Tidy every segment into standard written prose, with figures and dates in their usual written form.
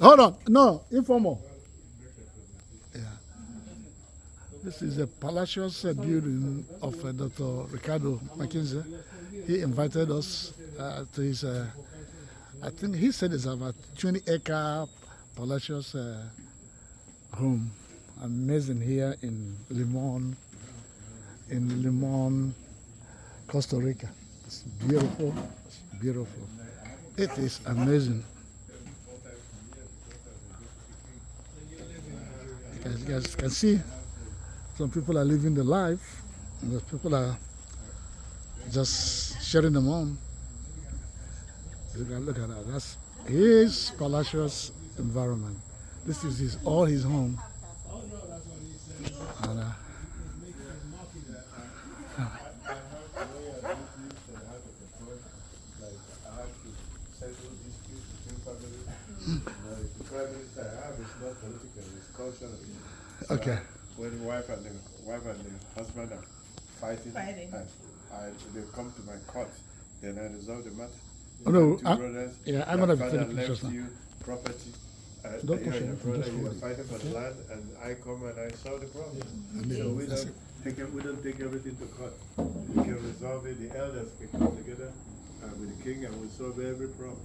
Hold on. No, informal. Yeah. This is a palacious building of Dr. Ricardo Mckinze. He invited us to his, I think he said it's about 20-acre palacious home. Amazing here in Limon, Costa Rica. It's beautiful. It's beautiful. It is amazing. You guys can see some people are living the life, and the people are just sharing them on. Look at that. That's his palacious environment. This is all his home. And, The prime minister I have is not political, it's cultural. So okay. When the wife and the husband are fighting. They come to my court, then I resolve the matter. Oh, no, two brothers, yeah, I'm gonna father take pictures left now. you property. Don't push your it, brother, just you hold were it. fighting for the land, and I come and I solve the problem. Yeah. So we don't take everything to court. We can resolve it. The elders can come together with the king, and we solve every problem.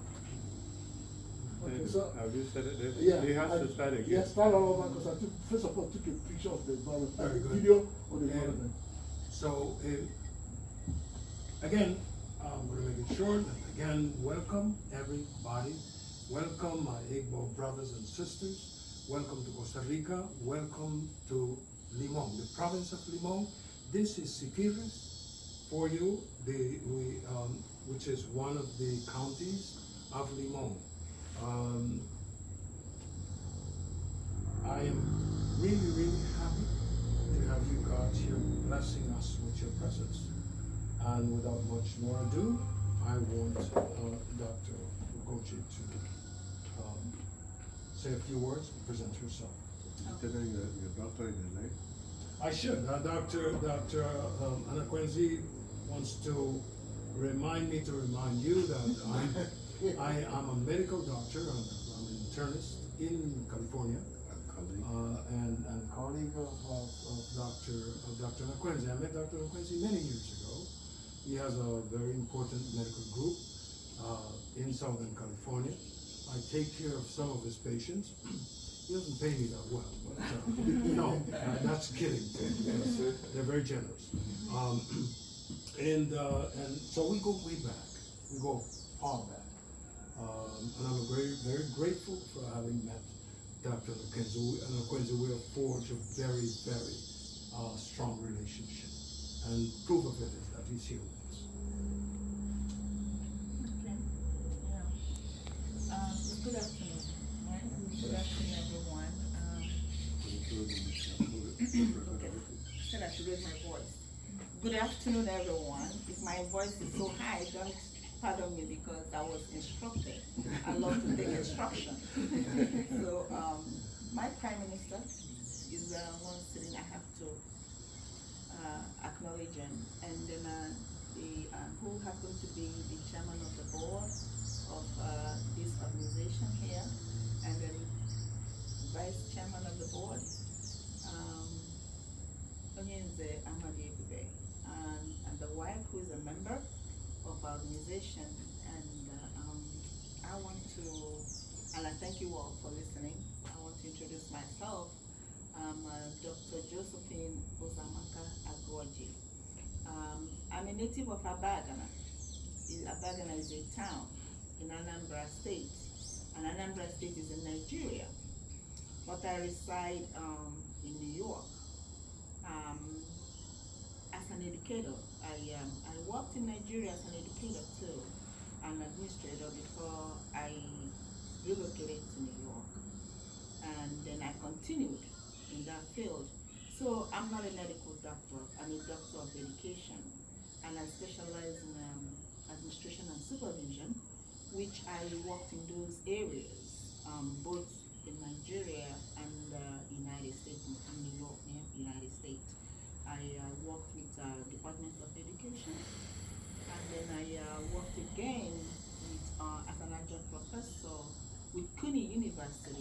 Okay, so, have you said it? yeah, They have to start again. Yeah, start all over because first of all, took a picture of the environment, Very good. video of the environment. So, again, I'm going to make it short. Again, welcome everybody. Welcome my Igbo brothers and sisters. Welcome to Costa Rica. Welcome to Limon, the province of Limon. This is Siquirres for you, which is one of the counties of Limon. I am really, really happy to have you guys here blessing us with your presence. And without much more ado, I want Dr. Ugochi to say a few words and present herself. Tell her your doctor in the name. I should. Dr. Mckinze wants to remind me to remind you that I am a medical doctor. I'm an internist in California, and colleague of Dr. Mckinze. I met Dr. Mckinze many years ago. He has a very important medical group in Southern California. I take care of some of his patients. He doesn't pay me that well, but no, that's kidding. They're very generous. And so we go way back. We go far back. And I'm very, very grateful for having met Dr. Mckinze. We have forged a very, very strong relationship. And proof of it is that he's here with us. Okay. Yeah. Good afternoon. Right? Good afternoon, everyone. Okay. Said I should raise my voice. Good afternoon, everyone. If my voice is so high, don't pardon me because I was instructed. I love to take instruction. So, my Prime Minister is one sitting. I have to acknowledge him, and then who happened to be the chairman of the board of this organization here, and then vice chairman of the board, Mckinze and the wife who is a member of our organization, and I want to, and I thank you all for listening. I want to introduce myself. I'm Dr. Josephine Ozamaka Agwoji. I'm a native of Abagana. Abagana is a town in Anambra State, and Anambra State is in Nigeria. But I reside in New York. As an educator, I worked in Nigeria as an educator too, an administrator before I relocated to New York, and then I continued in that field. So I'm not a medical doctor, I'm a doctor of education, and I specialize in administration and supervision, which I worked in those areas, both in Nigeria and United States, in New York, United States. I worked with Department of Education, and then I worked again with, as an adjunct professor with CUNY University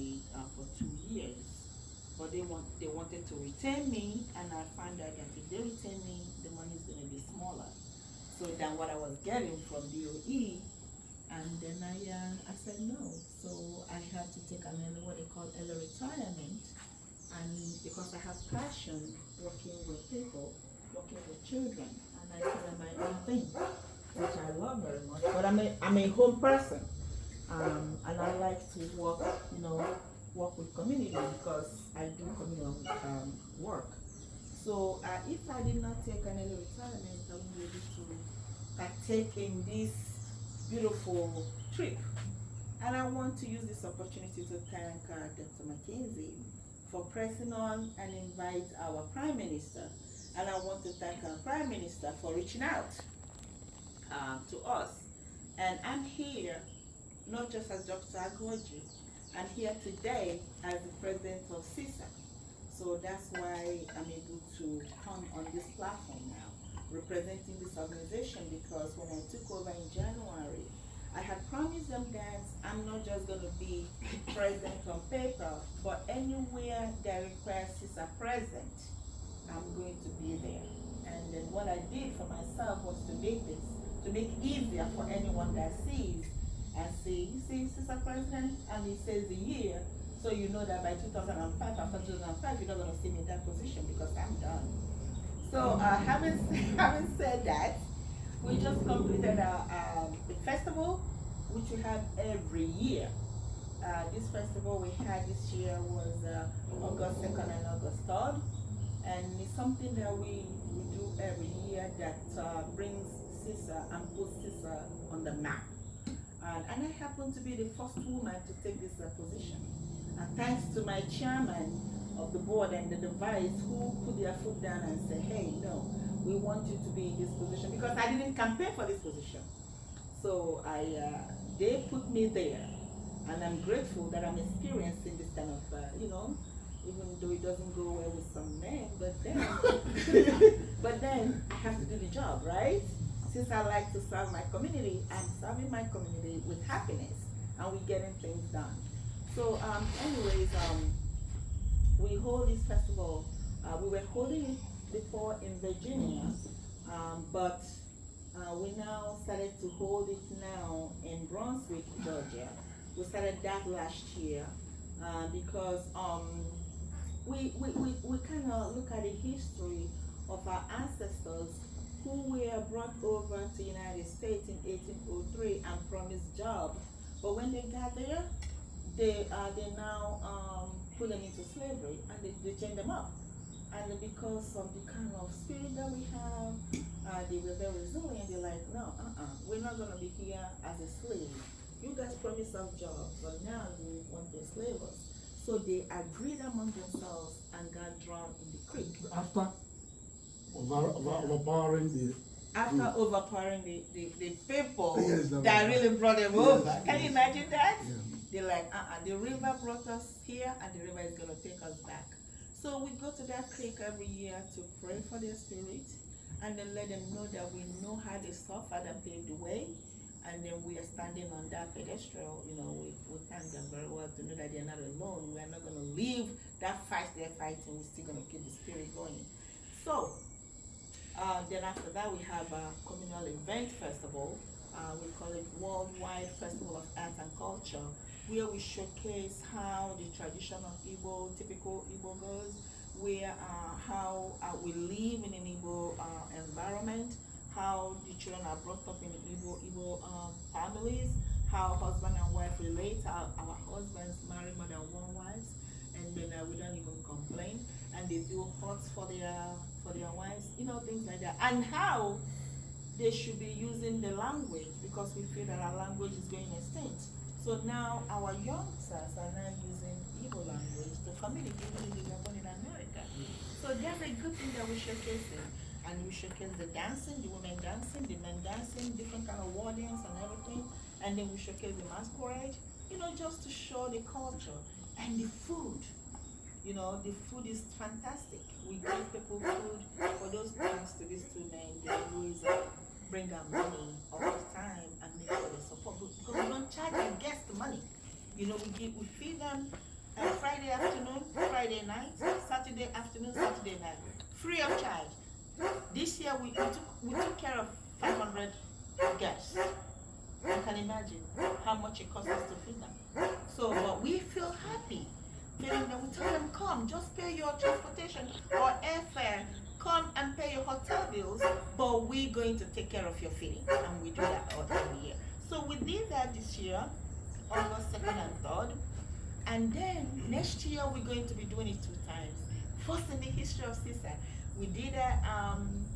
but they wanted to retain me, and I found out that if they retain me, the money is going to be smaller, so than what I was getting from DOE. And then I said no, so I had to take an early, what they call early retirement, and because I have passion working with people, working with children, and I feel my own thing, which I love very much. But I'm a home person, and I like to work with community because I do community work. So if I did not take an early retirement, I wouldn't be able to partake in this beautiful trip. And I want to use this opportunity to thank Dr. Mckinze for pressing on and invite our Prime Minister. And I want to thank our Prime Minister for reaching out to us. And I'm here not just as Dr. Agwoji, I'm here today as the president of CISA. So that's why I'm able to come on this platform now, representing this organization, because when I took over in January, I had promised them that I'm not just going to be present on paper, but anywhere that requires CISA present, I'm going to be there. And then what I did for myself was to make it easier for anyone that sees and see, you see CISA president, and it says the year, so you know that by 2005, after 2005, you're not going to see me in that position because I'm done. So having said that, we just completed the festival, which we have every year. This festival we had this year was August 2nd and August 3rd, and it's something that we do every year that brings CISA and puts CISA on the map. And I happen to be the first woman to take this position. And thanks to my chairman of the board and the vice who put their foot down and say, hey, no, we want you to be in this position, because I didn't campaign for this position. So they put me there, and I'm grateful that I'm experiencing this kind of, even though it doesn't go well with some men, but then I have to do the job, right? Since I like to serve my community, I'm serving my community with happiness, and we're getting things done. So anyways, we hold this festival. We were holding it before in Virginia, but we now started to hold it now in Brunswick, Georgia. We started that last year because we kind of look at the history of our ancestors who were brought over to the United States in 1803 and promised jobs. But when they got there, they now put them into slavery, and they chained them up. And because of the kind of spirit that we have, they were very resilient. They're like, no, we're not going to be here as a slave. You guys promised us jobs, but now you want to enslave us. So they agreed among themselves and got drowned in the creek. After overpowering the people yes, that really brought them over. Yes, Can you imagine that? Yeah. They're like, the river brought us here, and the river is going to take us back. So we go to that creek every year to pray for their spirit, and then let them know that we know how they suffered and paved the way, and then we are standing on that pedestal. We thank them very well to know that they're not alone. We are not going to leave that fight they're fighting. We're still going to keep the spirit going. So then after that, we have a communal event festival. We call it Worldwide Festival of Art and Culture, where we showcase how the tradition of Igbo, typical Igbo goes, where how we live in an Igbo environment, how the children are brought up in Igbo families, how husband and wife relate, how our husbands marry more than one wife, and then we don't even complain, and they do huts for their wives, things like that, and how they should be using the language, because we feel that our language is going extinct. So now our youngsters are now using Igbo language to communicate with the born in America. So that's a good thing that we're showcasing. And we showcase the dancing, the women dancing, the men dancing, different kind of wardings and everything. And then we showcase the masquerade, just to show the culture. And the food, the food is fantastic. We give people food. For those thanks to these two men, they always bring our money all the time and make sure they support. Because we don't charge our guests money. We feed them Friday afternoon, Friday night, Saturday afternoon, Saturday night, free of charge. This year we took care of 500 guests. You can imagine how much it costs us to feed them. So, but we feel happy. Feeling that we tell them, come, just pay your transportation or airfare, come and pay your hotel bills, but we're going to take care of your feeding. And we do that every year. So we did that this year, August 2nd and 3rd. And then next year we're going to be doing it 2 times. First in the history of CISA. We did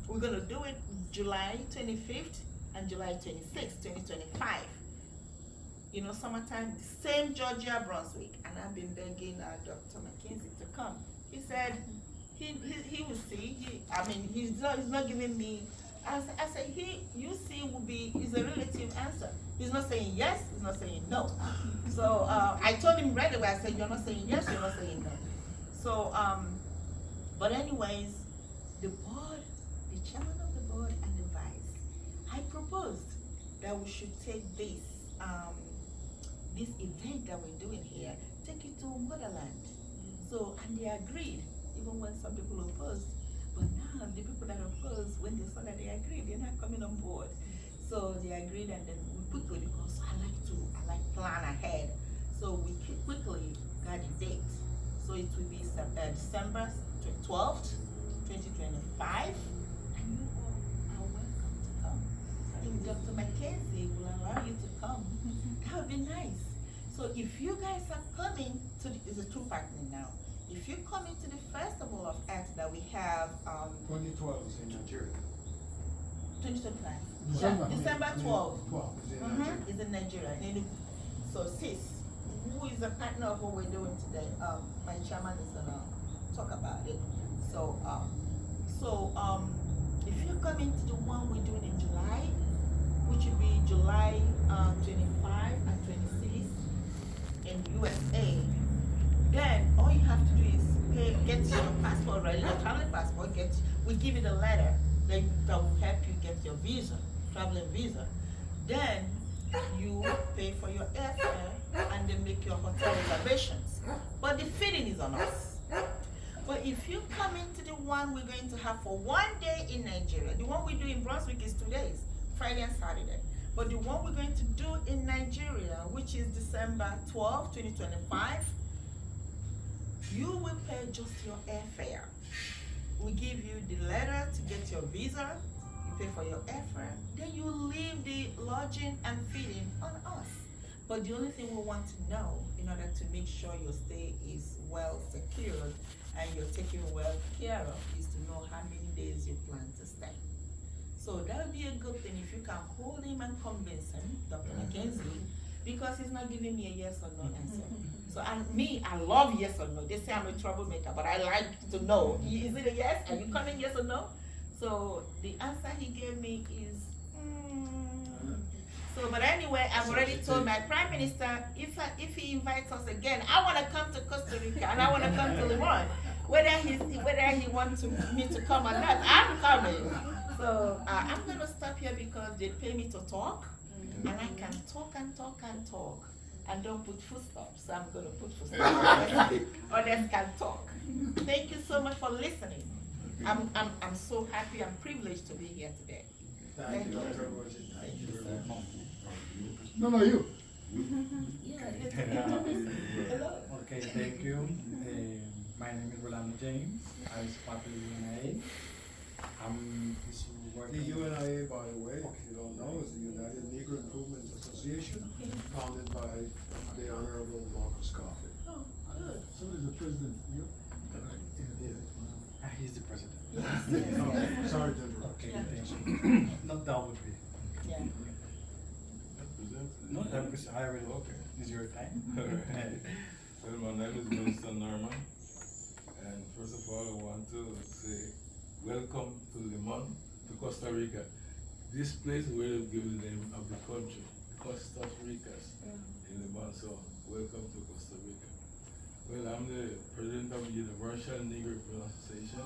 we're gonna do it July 25th and July 26th, 2025. You know, summertime, same Georgia, Brunswick. And I've been begging Dr. Mckinze to come. He said he will see. He's not giving me. I said, you see is a relative answer. He's not saying yes, he's not saying no. So I told him right away, I said, you're not saying yes, you're not saying no. So, but anyways, the board, the chairman of the board and the vice, I proposed that we should take this event that we're doing here, take it to motherland. So, and they agreed, even when some people opposed. But now the people that opposed, when they saw that they agreed, they're not coming on board. So they agreed, and then we quickly, because I like plan ahead. So we quickly got a date. So it will be December 12th, 2025, and you all are welcome to come. If Dr. Mckinze will allow you to come, that would be nice. So if you guys are coming to it's a 2-part thing now. If you come into the Festival of Arts that we have 2012 is in Nigeria. 2025. December. December 12th. 12 is in Nigeria. Is in Nigeria. So CIS, who is a partner of what we're doing today, my chairman is gonna talk about it. So if you come into the one we're doing in July, which will be July 25 and 26 in USA, then all you have to do is get your passport ready, your traveling passport. We give you the letter that will help you get your visa, traveling visa. Then you pay for your airfare and then make your hotel reservations. But the feeding is on us. But if you come into the one we're going to have for 1 day in Nigeria, the one we do in Brunswick is 2 days, Friday and Saturday. But the one we're going to do in Nigeria, which is December 12, 2025, you will pay just your airfare. We give you the letter to get your visa, you pay for your airfare, then you leave the lodging and feeding on us. But the only thing we want to know, in order to make sure your stay is well secured and you're taken well care of, is to know how many days you plan to stay. So that would be a good thing if you can hold him and convince him, Dr. Mckinze, because he's not giving me a yes or no answer. So I love yes or no. They say I'm a troublemaker, but I like to know. Is it a yes? Are you coming, yes or no? So the answer he gave me is, So, but anyway, I've already told my prime minister, if he invites us again, I want to come to Costa Rica and I want to come to Limon. Whether he wants me to come or not, I'm coming. So I'm going to stop here because they pay me to talk, and I can talk and talk and talk, and don't put full stops. So I'm going to put full stops. Others can talk. Thank you so much for listening. I'm so happy and privileged to be here today. Thank you, Dr. Roger. Thank you very much. No, you. Hello. Okay, thank you. My name is Rolando James. I was part of the UNIA. I'm The UNIA, by the way, if you don't know, is the United Negro Improvement Association, founded by the Honorable Marcus Coffey. Oh, good. So is the president. You? he's the president. Oh, sorry to interrupt. Okay, Yeah. thank you. Not that would be. Yeah. No, that was I already. Okay, is your time? Alright. Well, my name is Minister Norman, and first of all, I want to say welcome to Limon, to Costa Rica. This place where they give the name of the country, Costa Ricas in Limon. So, welcome to Costa Rica. Well, I'm the president of the Universal Negro Association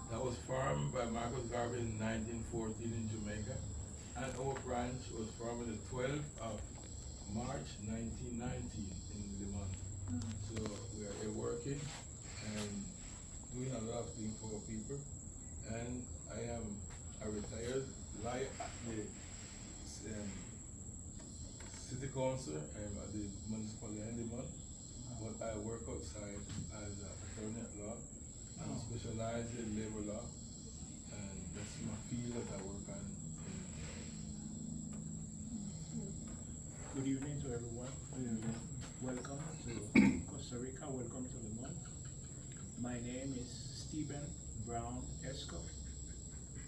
that was formed by Marcus Garvey in 1914 in Jamaica, and our branch was formed on the 12th of March 1919 in Limon. So we are working and doing a lot of things for people. And I am a retired liar at the city council and at the municipal end month. But I work outside as an attorney at law and specialize in labor law. And that's my field that I work on. Good evening to everyone. Welcome to Costa Rica. Welcome to Le Monde. My name is Stephen Brown Esco.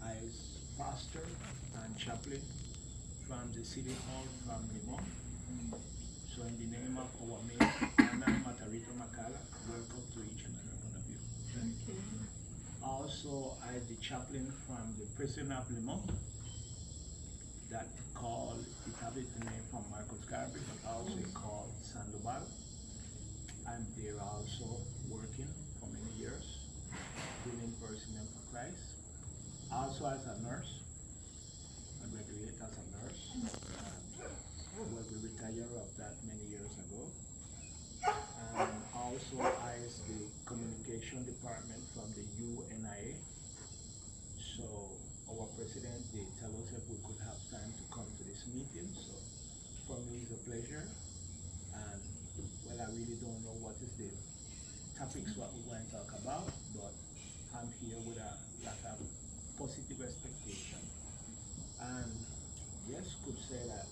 I is pastor and chaplain from the City Hall from Le Monde. So in the name of our mayor, Anna Matarito Macala, welcome to each and every one of you. Also, I am the chaplain from the prison of Le Monde. That called, it has the name from Marcos Garvey, but also called Sandoval. I'm there also working for many years, doing personal for Christ. Also as a nurse, I graduated as a nurse, and was the retire of that many years ago. And also I is the communication department from the UNIA. So our president, they tell us if we could have time to come to this meeting. So for me, it's a pleasure. And well, I really don't know what is the topics what we're going to talk about, but I'm here with a lot of positive expectation. And yes, could say that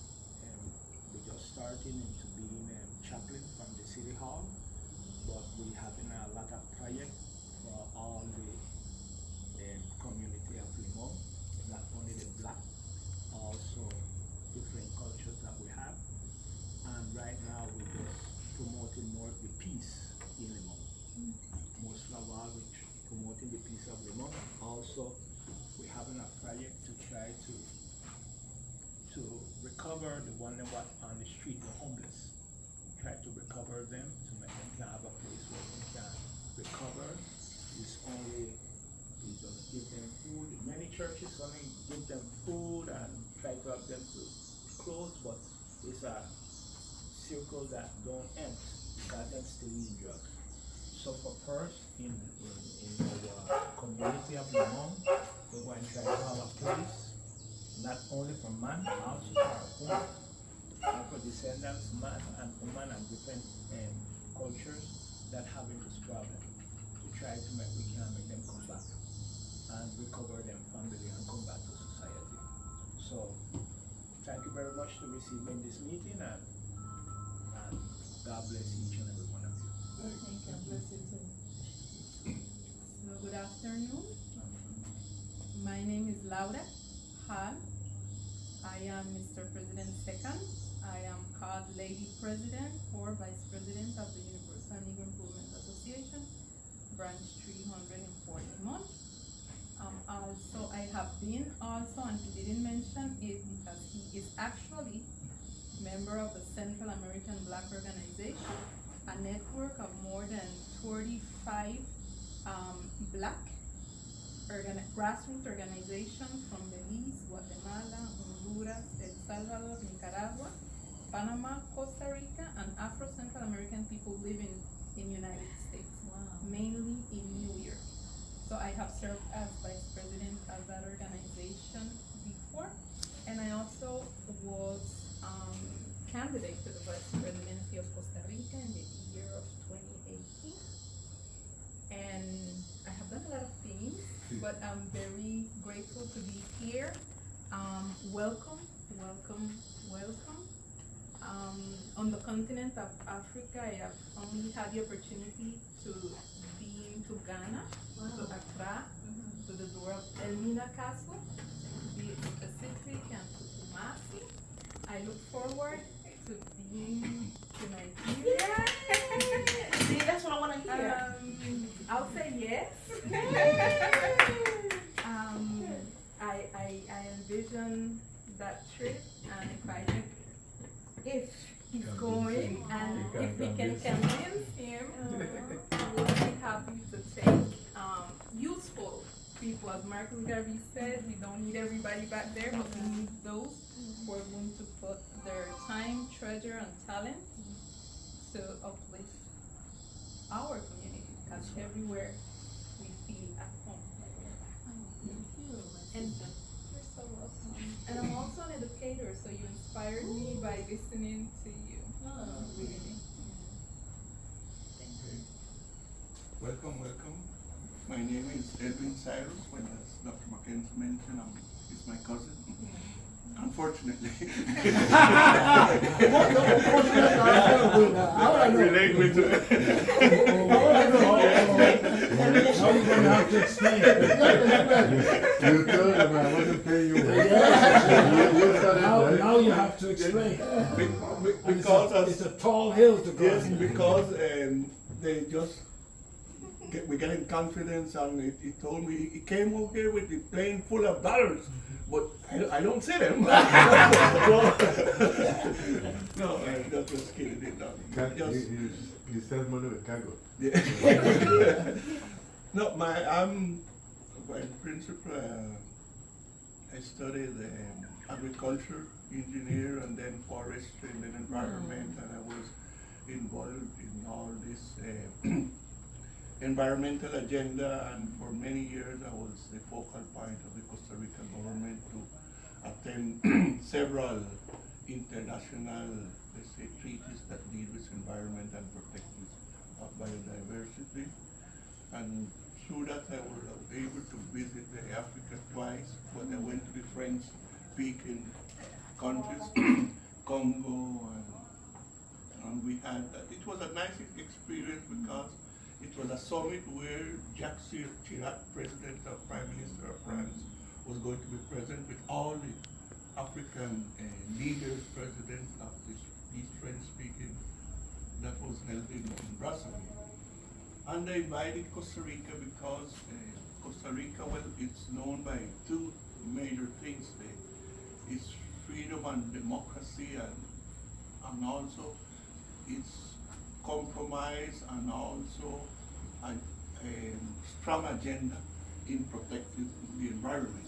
we're just starting into being chaplain from the City Hall, but we having a lot of projects for all the community of Le Monde, not only the Black, also different cultures that we have. And right now we're just promoting more the peace in Le Monde. Most of all, we're promoting the peace of Le Monde. Also, we're having a project to try to recover the one that was on the street, the homeless. Try to recover them, to make them can have a place where they can recover. It's only we just give them food. Many churches only give them food and try to help them to clothes, but it's a circle that don't end. Got them still in drugs. So for first, in our community of Le Monde, we're going to try to have a place, not only for man, also for woman. And for descendants, man and woman and different cultures that having this problem. To try to make we can make them come back and recover them family and come back to society. So thank you very much to receive me in this meeting, and God bless each and every one of you. Thank you. Bless you too. So good afternoon. My name is Laura Hall. I am Mr. President second. I am called Lady President or Vice President of the Universal Negro Improvement Association, branch 341. Also, I have been also, and he didn't mention it because he is actually member of the Central American Black Organization, a network of more than 45 Black grassroots organizations from Belize, Guatemala, Honduras, El Salvador, Nicaragua, Panama, Costa Rica, and Afro-Central American people living in United States, mainly in New York. So I have served as vice president of that organization before, and I also was candidate to the vice presidency of Costa Rica in the year of 2018. And I have done a lot of things, but I'm very grateful to be here. Welcome, welcome, welcome. On the continent of Africa, I have only had the opportunity to be to Ghana, to Accra, to the door of Elmina Castle, to be specific, and to Kumasi. I look forward to being to Nigeria. See, that's what I want to hear. I'll say yes. I envision that trip, and if he's going, and if we can convince him, we'll be happy to take useful people. As Marcus Garvey said, we don't need everybody back there, but we need those who are going to put their time, treasure, and talent to uplift our community. much everywhere we feel at home. And you're so welcome. And I'm also an educator, so you inspired me by listening to you. Really. Welcome, welcome. My name is Edwin Cyrus. When as Dr. Mckinze mentioned, he's my cousin. Unfortunately. Relate with it. Now you're gonna have to explain. You told him I wasn't paying you. Now you have to explain. Because it's a tall hill to yes, climb. because they just we get in confidence, and he told me he came over here with the plane full of dollars, but I don't see them. No, I'm just kidding. He sends money with cargo. Yeah. No, I'm by principle. I studied agriculture, engineer, and then forestry, and then environment, and I was involved in all this environmental agenda, and for many years I was the focal point of the Costa Rican government to attend several international, let's say, treaties that deal with environment and protective of biodiversity. And through that I was able to visit Africa twice, when I went to the French-speaking countries, Congo, and we had, it was a nice experience because it was a summit where Jacques Chirac, President of Prime Minister of France, was going to be present with all the African leaders, presidents of these French-speaking, that was held in Brazzaville. And they invited Costa Rica because Costa Rica, well, it's known by two major things. It's freedom and democracy, and also its compromise, and also a strong agenda in protecting the environment.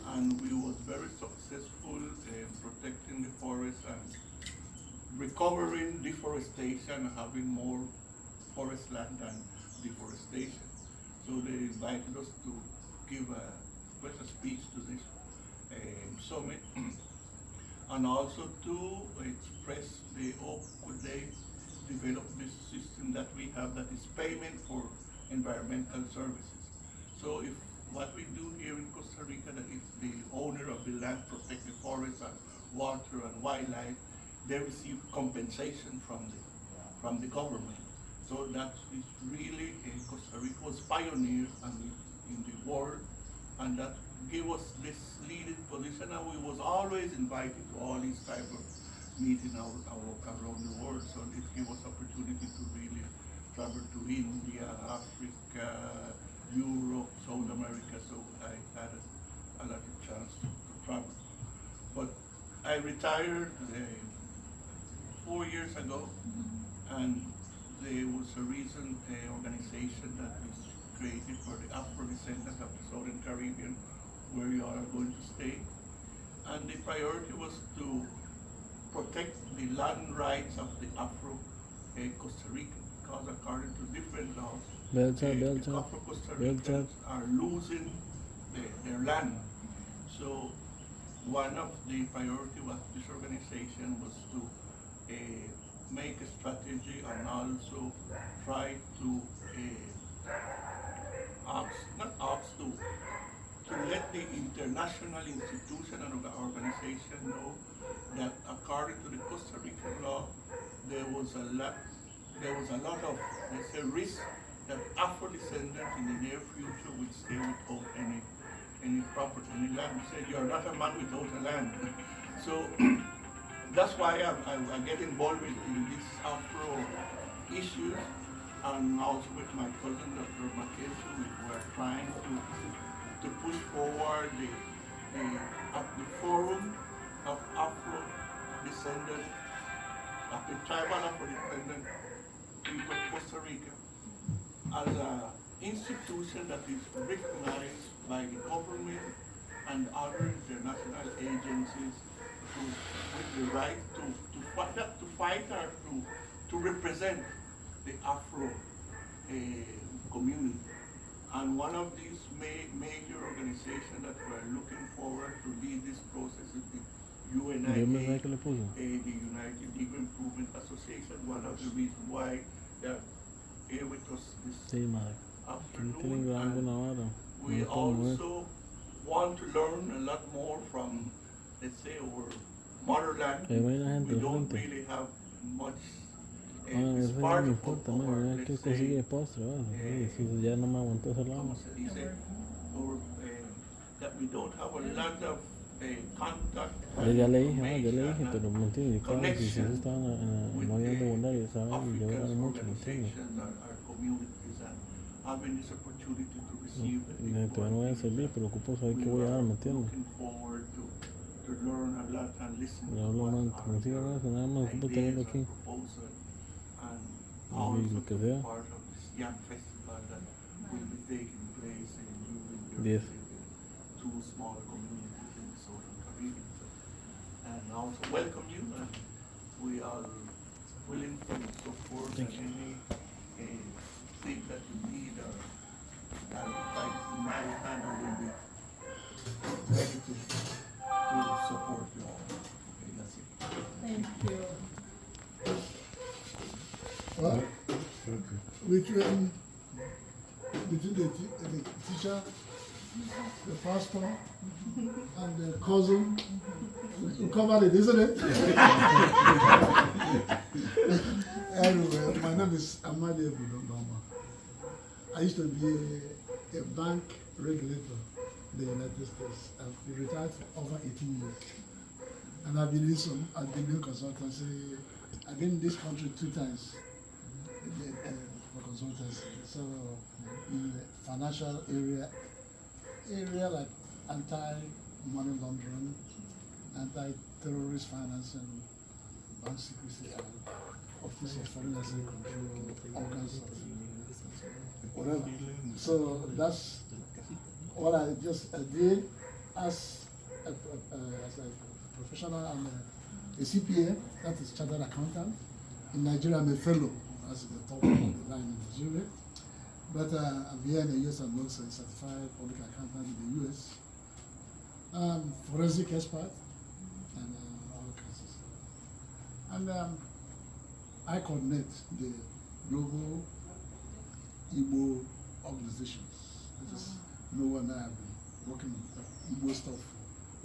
And we was very successful in protecting the forest and recovering deforestation, having more forest land than deforestation. So they invited us to give a special speech to this summit, and also to express the hope could they develop this system that we have, that is payment for environmental services. So if what we do here in Costa Rica, that if the owner of the land protect the forest and water and wildlife, they receive compensation from the government. So that is really, Costa Rica was pioneer in the world, and that gave us this leading position, and we was always invited to all these type of meetings around the world. So it gave us opportunity to really travel to India, Africa, Europe, South America. So I had a lot of chance to travel. But I retired 4 years ago, and there was a recent organization that was created for the Afro descendants of the Southern Caribbean, where you are going to stay. And the priority was to protect the land rights of the Afro Costa Rican, because according to different laws, the Afro Costa Ricans are losing their land. So one of the priority of this organization was to make a strategy and also try to let the international institution and organization know that according to the Costa Rican law, there was a lot of, let's say, risk that Afro descendants in the near future would stay without any property, any land. We said, you're not a man without a land. So that's why I get involved in these Afro issues, and also with my cousin, Dr. Mckinze, we are trying to push forward the forum of Afro descendant, of the tribal Afro descendant people of Costa Rica, as an institution that is recognized by the government and other international agencies with the right to fight or to represent the Afro And one of these major organizations that we're looking forward to lead this process is the UNIA, the United Legal Improvement Association. One of the reasons why they're here with us this afternoon. And we also want to learn a lot more from, let's say, our motherland. We don't really have much. It's part of our, let's say, that we don't have a lot of contact and information and connection with the African organizations, our communities, and having this opportunity to receive it. We are looking forward to learn a lot and listen to what are their ideas and proposals, and also to be part of this young festival that will be taking place in New York, two small communities in the Southern Caribbean. And also welcome you, and we are willing to support any thing that you need, or like my hand will be ready to support you all. Okay, that's it. Thank you. Well, between the teacher, the pastor, and the cousin, we covered it, isn't it? Anyway, my name is Amadi Ebudobama. I used to be a bank regulator in the United States. I've been retired for over 18 years. And I've been doing consultancy. I've been in this country 2 times for consultancy. So in the financial area like anti-money laundering, anti-terrorist financing, bank secrecy, and Office of Foreign Exchange Control, all kinds of whatever. So that's what I just did as a professional. I'm a CPA, that is chartered accountant. In Nigeria, I'm a fellow, as the top of the line in Nigeria. But I'm here in the US, I'm also a certified public accountant in the US. Forensic expert, and all kinds of stuff. And I coordinate the global Igbo organizations. I just know when I have been working on Igbo stuff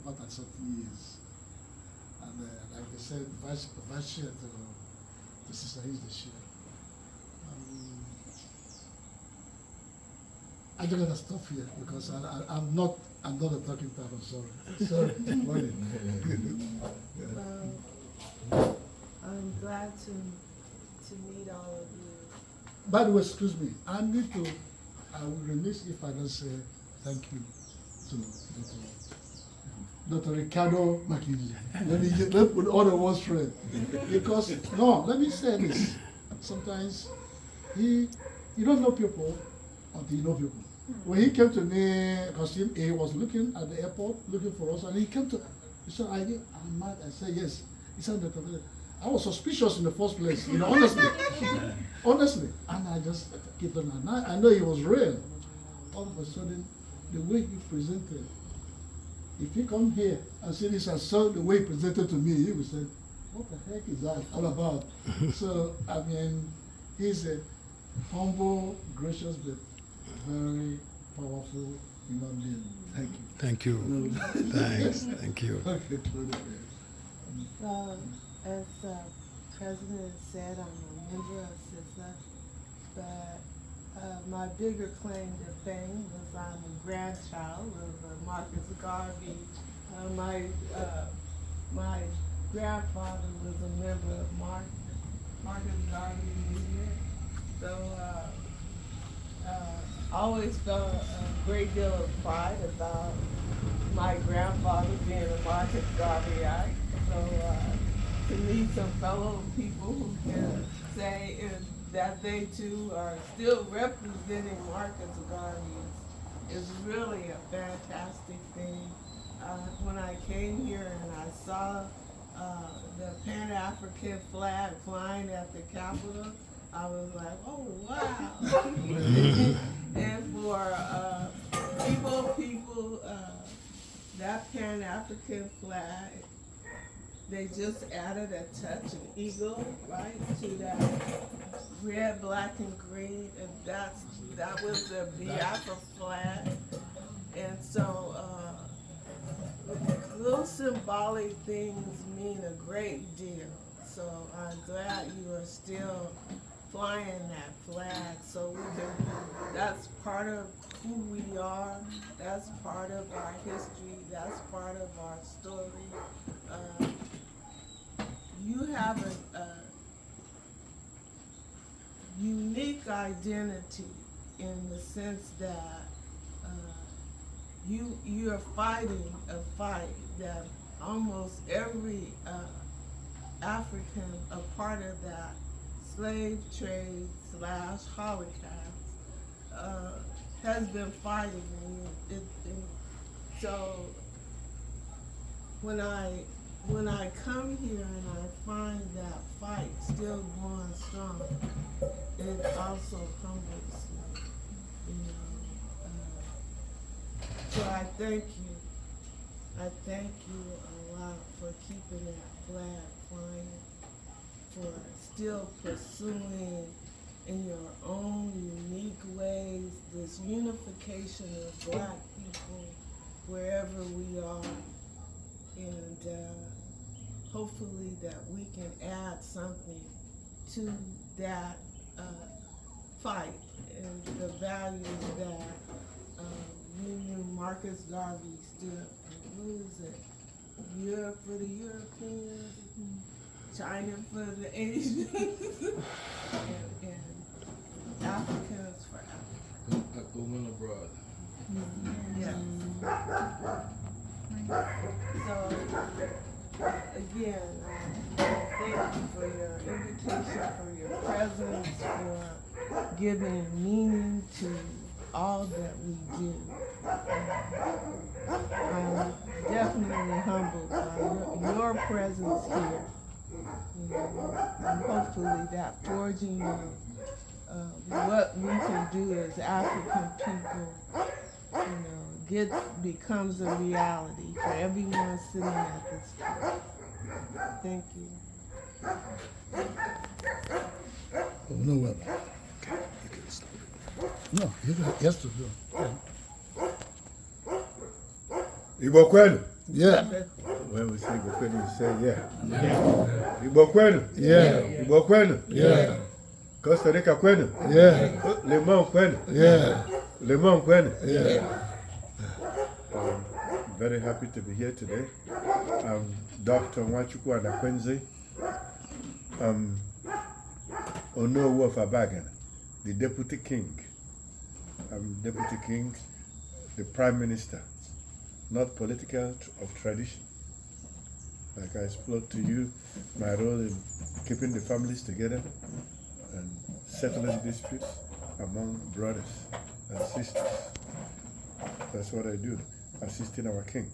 for about 30 years. And like I said, vice chair to Sister is the chair. I don't gotta stop here because I'm not a talking type. I'm sorry. Sorry. I'm glad to meet all of you. By the way, excuse me. I will remiss if I don't say thank you to Dr. Ricardo Mckinze. Let put all the words straight. Because no, let me say this. Sometimes you don't know people until you know people. When he came to me, because he was looking at the airport, looking for us, and he said, I'm mad. I said, yes. He said, I was suspicious in the first place, honestly. Honestly. And I just kept on. I know he was real. All of a sudden, the way he presented, if he come here and see this and saw the way he presented to me, he would say, what the heck is that all about? So, I mean, he's a humble, gracious, but very powerful human being. Thank you. Thank you. Thanks. Thank you. As the President said, I'm a member of CISA, but my bigger claim to fame was I'm a grandchild of Marcus Garvey. My grandfather was a member of Marcus Garvey movement, so I always felt a great deal of pride about my grandfather being a Marcus Garveyite. So to meet some fellow people who can say that they too are still representing Marcus Garvey is really a fantastic thing. When I came here and I saw the Pan-African flag flying at the Capitol, I was like, oh wow. And for they just added a touch of eagle, right, to that red, black, and green, and that was the Biafra flag. And so little symbolic things mean a great deal. So I'm glad you are still flying that flag. So that's part of who we are. That's part of our history. That's part of our story. You have a unique identity in the sense that you are fighting a fight that almost every African a part of that slave trade / Holocaust has been fighting. And so when I come here and I find that fight still going strong, it also humbles me, you know. So I thank you. I thank you a lot for keeping that flag flying, for still pursuing in your own unique ways this unification of Black people wherever we are. And hopefully that we can add something to that fight and the values that you knew Marcus Garvey stood for. What is it? Europe for the Europeans, China for the Asians, and Africans for Africans. Women abroad. Yes. So, again, thank you for your invitation, for your presence, for giving meaning to all that we do. I'm definitely humbled by your presence here. You know, and hopefully that forging of what we can do as African people, you know, becomes a reality for everyone sitting at this table. Thank you. Oh, no weapon. Okay, you can stop it. No, yes to do. Igbo kwenu? Yeah. When we say Igbo kwenu, you say yeah. Igbo kwenu? Yeah. Igbo kwenu? Yeah. Costa Rica kwenu? Yeah. Lemon kwenu? Yeah. Lemon kwenu? Yeah. I'm very happy to be here today. I'm Dr. Nwachukwu Mckinze. Onowu of Abagan, the Deputy King. I'm Deputy King, the Prime Minister, not political of tradition. Like I spoke to you, my role in keeping the families together and settling disputes among brothers and sisters. That's what I do, assisting our king.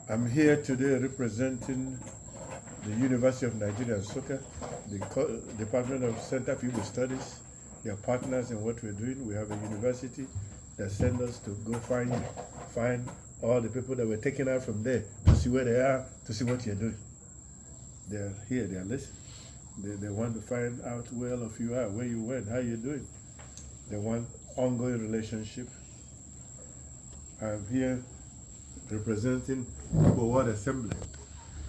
I'm here today representing the University of Nigeria, Nsukka, the Department of Center for Igbo Studies. They are partners in what we're doing. We have a university that sent us to go find all the people that were taken out from there to see where they are, to see what you're doing. They're here, they're listening. They want to find out where all of you are, where you went, how you're doing. They want ongoing relationship. I'm here representing Igbo World Assembly,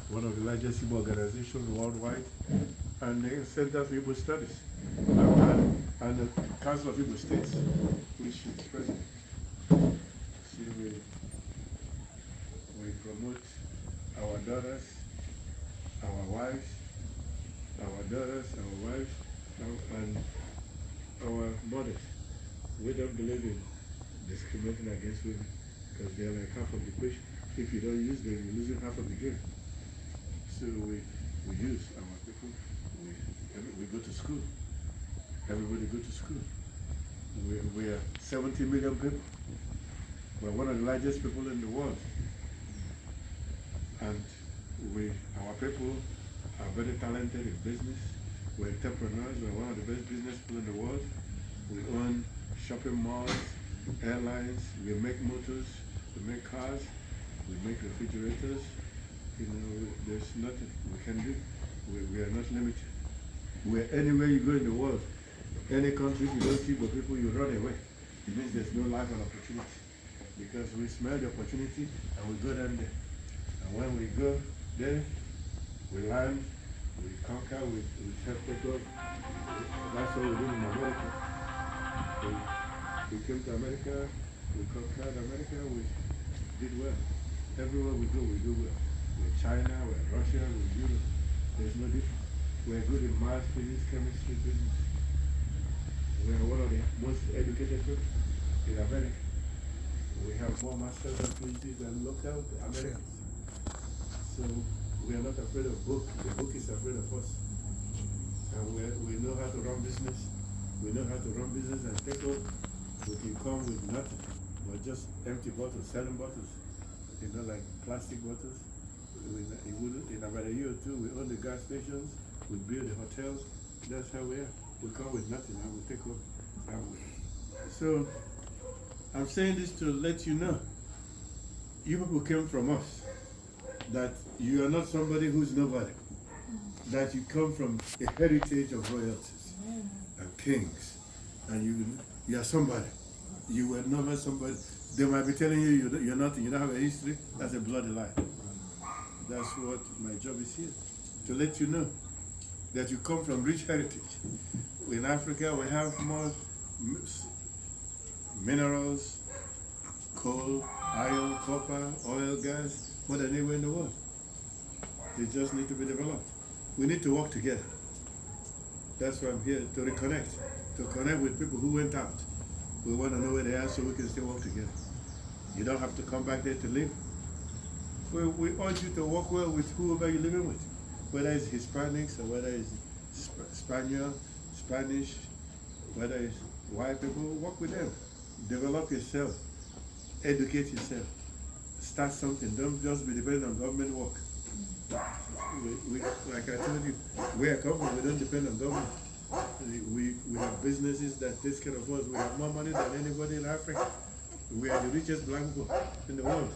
one of the largest Igbo organizations worldwide, and the Center for Igbo Studies, and the Council of Igbo States, which is present. See, we promote our daughters, our wives, and our mothers. We don't believe in discriminating against women because they're like half of the equation. If you don't use them, you're losing half of the game. So we use our people. We go to school. Everybody go to school. We are 70 million people. We're one of the largest people in the world. And our people are very talented in business. We're entrepreneurs. We're one of the best business people in the world. We own shopping malls, airlines. We make motors. We make cars. We make refrigerators. There's nothing we can do. We are not limited. Where anywhere you go in the world, any country, you don't see the people, you run away. It means there's no life and opportunity. Because we smell the opportunity and we go down there. And when we go there, we land, we conquer, we help people. That's what we did in America. We came to America, we conquered America, we did well. Everywhere we go, we do well. We're China, we're Russia, we're Europe. There's no difference. We're good in math, physics, chemistry, business. We are one of the most educated people in America. We have more masters and PhDs than local Americans. So we are not afraid of book. The book is afraid of us. And we know how to run business. We know how to run business and take off. We can come with nothing, but just empty bottles, selling bottles. You know, like plastic bottles. In about a year or two, we own the gas stations, we build the hotels. That's how we are. We come with nothing and we take over. So, I'm saying this to let you know, you people came from us, that you are not somebody who's nobody, that you come from a heritage of royalties and kings, and you are somebody. You were never somebody. They might be telling you you're nothing, you don't have a history. That's a bloody lie. That's what my job is here, to let you know that you come from rich heritage. In Africa, we have more minerals, coal, iron, copper, oil, gas, more than anywhere in the world. They just need to be developed. We need to work together. That's why I'm here, to reconnect, to connect with people who went out. We want to know where they are so we can still work together. You don't have to come back there to live. We urge you to work well with whoever you're living with, whether it's Hispanics or whether it's Spanish, whether it's white people, work with them. Develop yourself, educate yourself, start something. Don't just be dependent on government work. Like I told you, we are coming, we don't depend on government. We have businesses that take care of us. We have more money than anybody in Africa. We are the richest black people in the world.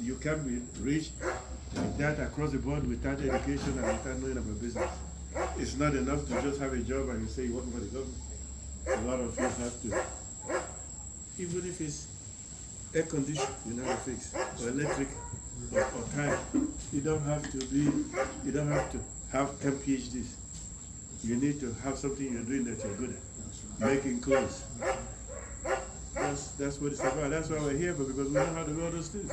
You can't be rich like that across the board without education and without knowing about business. It's not enough to just have a job and you say you're working for the government. A lot of us have to, even if it's air conditioning, you know how to fix, or electric, or tire. You don't have to have 10 PhDs. You need to have something you're doing that you're good at, making clothes. That's what it's about. That's why we're here, because we know how to do all those things.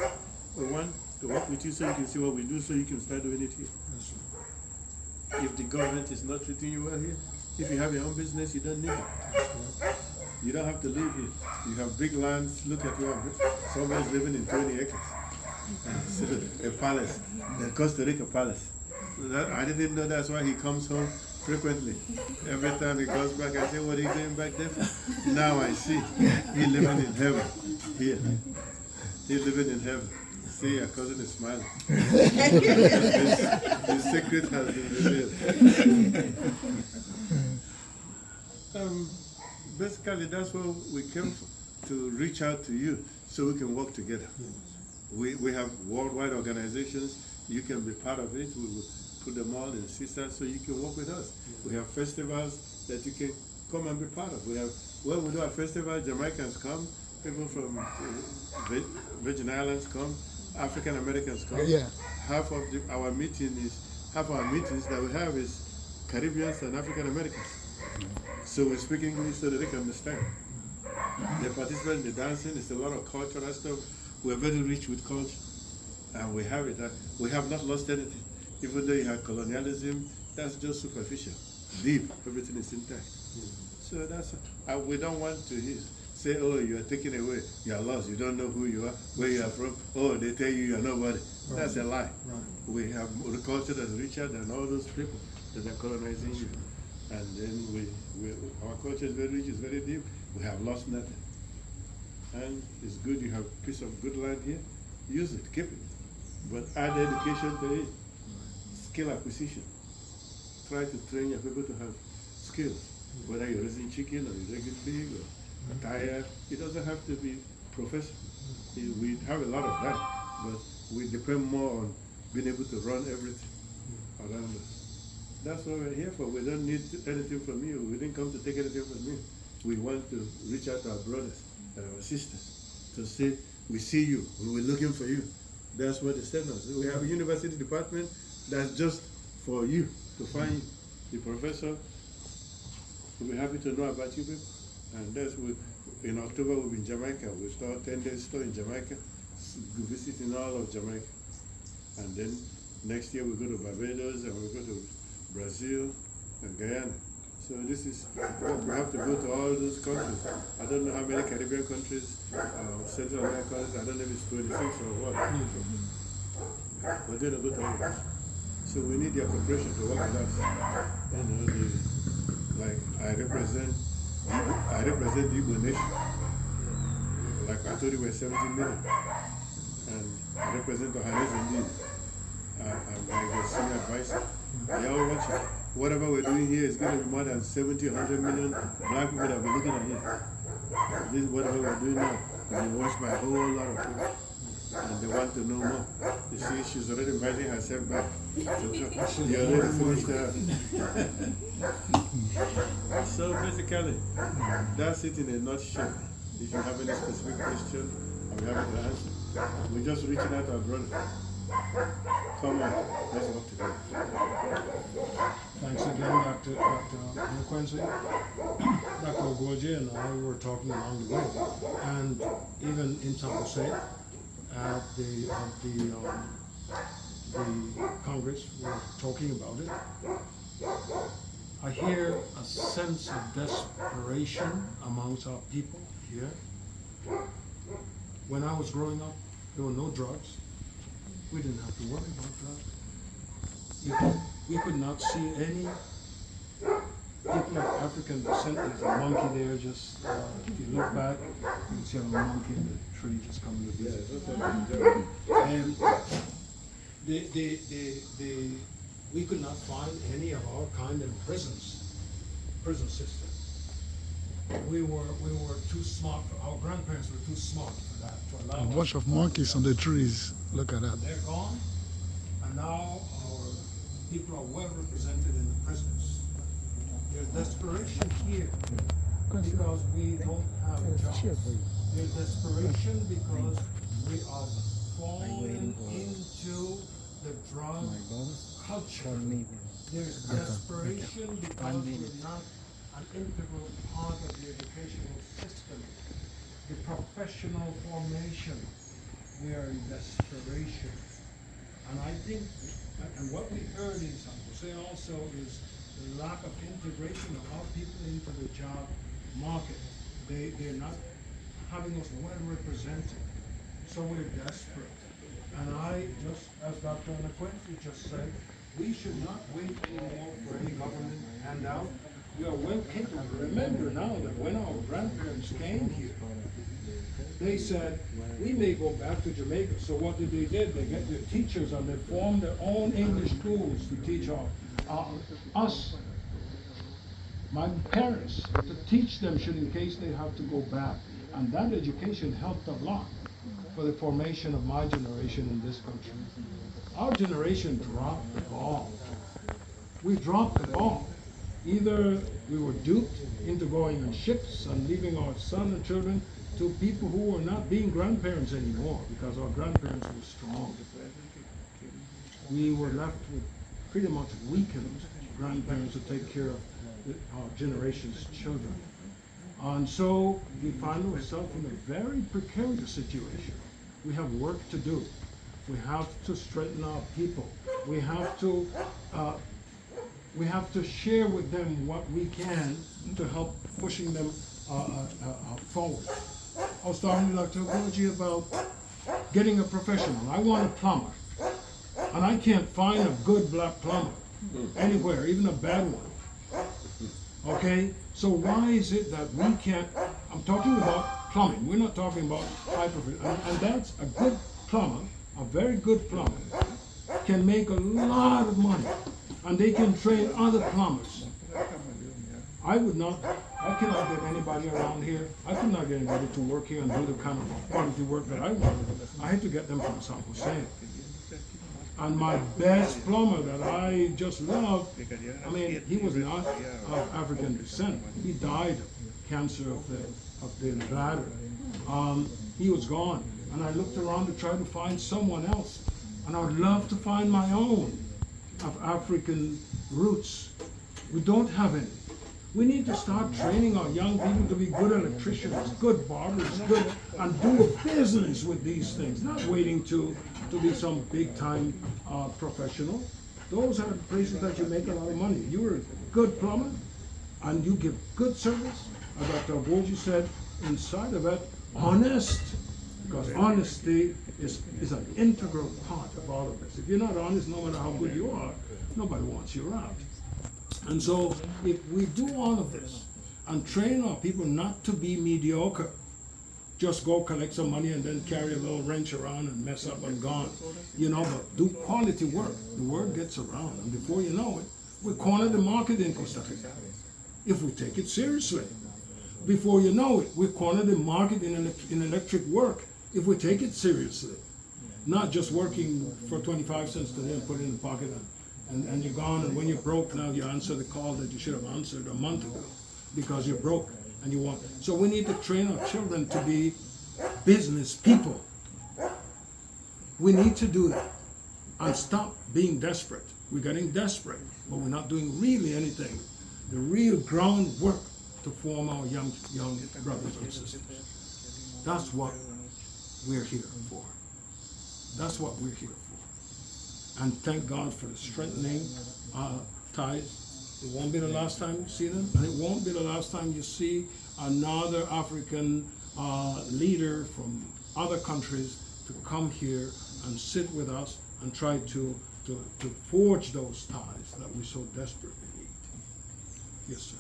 We want to work with you so you can see what we do, so you can start doing it here. If the government is not treating you well here, if you have your own business, you don't need it. You don't have to live here. You have big lands. Look at where somebody's living in 20 acres. A palace, the Costa Rica palace. I didn't know that's why he comes home frequently. Every time he goes back, I say, what are you doing back there for? Now I see. He's living in heaven here. He's living in heaven. See, your cousin is smiling. His secret has been revealed. Basically, that's what we came for, to reach out to you so we can work together. We have worldwide organizations. You can be part of it. We will put them all in CISA so you can work with us. We have festivals that you can come and be part of. When we do a festival, Jamaicans come, people from Virgin Islands come, African Americans come. Yeah. Half of our meetings that we have is Caribbeans and African Americans. So we speak English so that they can understand. They participate in the dancing. It's a lot of cultural stuff. We're very rich with culture, and we have it. We have not lost anything. Even though you have colonialism, that's just superficial. Deep, everything is intact. So that's we don't want to say, oh, you are taken away, you are lost, you don't know who you are, where you are from. Oh, they tell you you are nobody. Right. That's a lie. Right. We have a culture that's richer than all those people that are colonizing you. And then our culture is very rich, it's very deep. We have lost nothing. And it's good you have a piece of good land here. Use it, keep it. But add education to it. Skill acquisition. Try to train your people to have skills. Whether you're raising chicken or you're raising pig or a tire, it doesn't have to be professional. We have a lot of that, but we depend more on been able to run everything around us. That's what we're here for. We don't need anything from you. We didn't come to take anything from you. We want to reach out to our brothers and our sisters to say, we see you, we were looking for you. That's what they sent us. We have a university department that's just for you, to find you. The professor will be happy to know about you people. And that's in October we'll be in Jamaica. We'll start 10 days store in Jamaica, visiting all of Jamaica. And then next year we'll go to Barbados and we'll go to Brazil and Guyana. So this is, we have to go to all those countries. I don't know how many Caribbean countries, Central American countries, I don't know if it's 26 or what. We're going to go to all of them. So we need their cooperation to work with us. You know, like I represent the Igbo nation. Like I told you, we're 17 million. And I represent Ohanes indeed. I'm like a senior advisor. They all watch it. Whatever we're doing here is going to be more than 70, 100 million black people that will be looking at it. This is whatever we're doing now. And they watch by a whole lot of people. And they want to know more. You see, she's already inviting herself back. You already finished her. So basically, that's it in a nutshell. If you have any specific question, I'm happy to answer. We're just reaching out to our brother. Come on, let's work together. Thanks again, Dr. Mckinze. Dr. Ogwoje and I were talking along the way, and even in San Jose, at the Congress, we're talking about it. I hear a sense of desperation amongst our people here. When I was growing up, there were no drugs. We didn't have to worry about drugs. We could not see any people of African descent. There's a monkey there, just if you look back, you can see a monkey in the tree just coming to visit. And we could not find any of our kind in prison system. We were too smart. Our grandparents were too smart for that. To allow A bunch of monkeys on the trees. Look at that. They're gone, and now our people are well represented in the prisons. There's desperation here because we don't have jobs. There's desperation because we are falling into the drug culture. There's desperation because we're not an integral part of the educational system. The professional formation, we are in desperation. And I think, and what we heard in San Jose also is the lack of integration of our people into the job market. They're not having us well represented. So we're desperate. And I, just as Dr. Mckinze just said, we should not wait anymore for any government handout. We are well capable. Remember now that when our grandparents came here, they said, we may go back to Jamaica. So what did? They get their teachers and they formed their own English schools to teach us, my parents, to teach them should in case they have to go back. And that education helped a lot for the formation of my generation in this country. Our generation dropped the ball. We dropped the ball. Either we were duped into going on ships and leaving our sons and children to people who were not being grandparents anymore because our grandparents were strong. We were left with pretty much weakened grandparents to take care of our generation's children. And so we find ourselves in a very precarious situation. We have work to do. We have to straighten our people. We have to share with them what we can to help pushing them forward. I was talking to Dr. Ogwoje about getting a professional. I want a plumber. And I can't find a good black plumber anywhere, even a bad one. Okay? So why is it that we can't, I'm talking about plumbing. We're not talking about high professional. And that's a good plumber, a very good plumber, can make a lot of money. And they can train other plumbers. I cannot get anybody around here. I could not get anybody to work here and do the kind of quality work that I wanted. I had to get them from San Jose. And my best plumber that I just love, I mean, he was not of African descent. He died of cancer of the bladder. He was gone. And I looked around to try to find someone else. And I would love to find my own of African roots. We don't have any. We need to start training our young people to be good electricians, good barbers, good, and do a business with these things, not waiting to be some big time professional. Those are the places that you make a lot of money. You're a good plumber and you give good service. As Dr. Boji said, inside of it, honest, because honesty is an integral part of all of this. If you're not honest, no matter how good you are, nobody wants you around. And so if we do all of this and train our people not to be mediocre, just go collect some money and then carry a little wrench around and mess up and gone, but do quality work. The word gets around, and before you know it, we corner the market in Costa Rica if we take it seriously. Before you know it, we corner the market in electric work if we take it seriously. Not just working for 25 cents today and put it in the pocket and you're gone, and when you're broke now you answer the call that you should have answered a month ago because you're broke and you want. So we need to train our children to be business people. We need to do that and stop being desperate. We're getting desperate, but we're not doing really anything. The real groundwork to form our young brothers and sisters. That's what we're here for. That's what we're here for. And thank God for the strengthening ties. It won't be the last time you see them, and it won't be the last time you see another African leader from other countries to come here and sit with us and try to forge those ties that we so desperately need. Yes, sir.